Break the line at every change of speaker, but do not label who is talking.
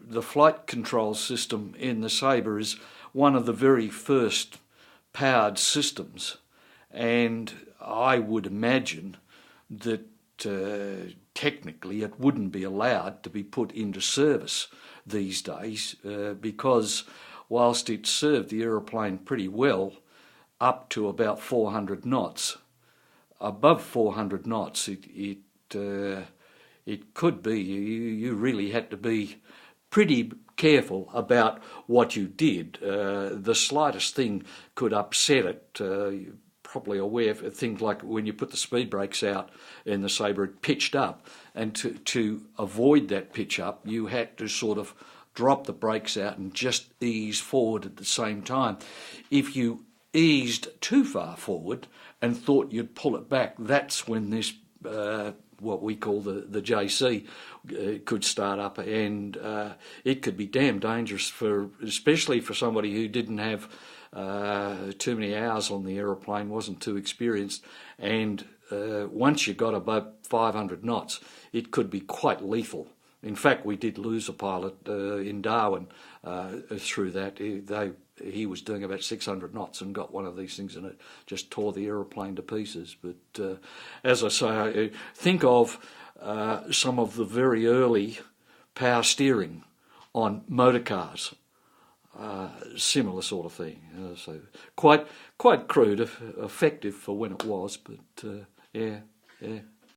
the flight control system in the Sabre is one of the very first powered systems, and I would imagine that technically it wouldn't be allowed to be put into service these days because whilst it served the aeroplane pretty well up to about 400 knots, above 400 knots it could be you really had to be pretty careful about what you did. The slightest thing could upset it. You're probably aware of things like when you put the speed brakes out in the Sabre, it pitched up, and to avoid that pitch up, you had to sort of drop the brakes out and just ease forward at the same time. If you eased too far forward and thought you'd pull it back, that's when this what we call the JC could start up, and it could be damn dangerous especially for somebody who didn't have too many hours on the aeroplane, wasn't too experienced, and once you got above 500 knots, it could be quite lethal. In fact, we did lose a pilot in Darwin through that. He was doing about 600 knots and got one of these things, and it just tore the aeroplane to pieces. But as I say, think of some of the very early power steering on motor cars. Similar sort of thing. So quite crude, effective for when it was, but yeah.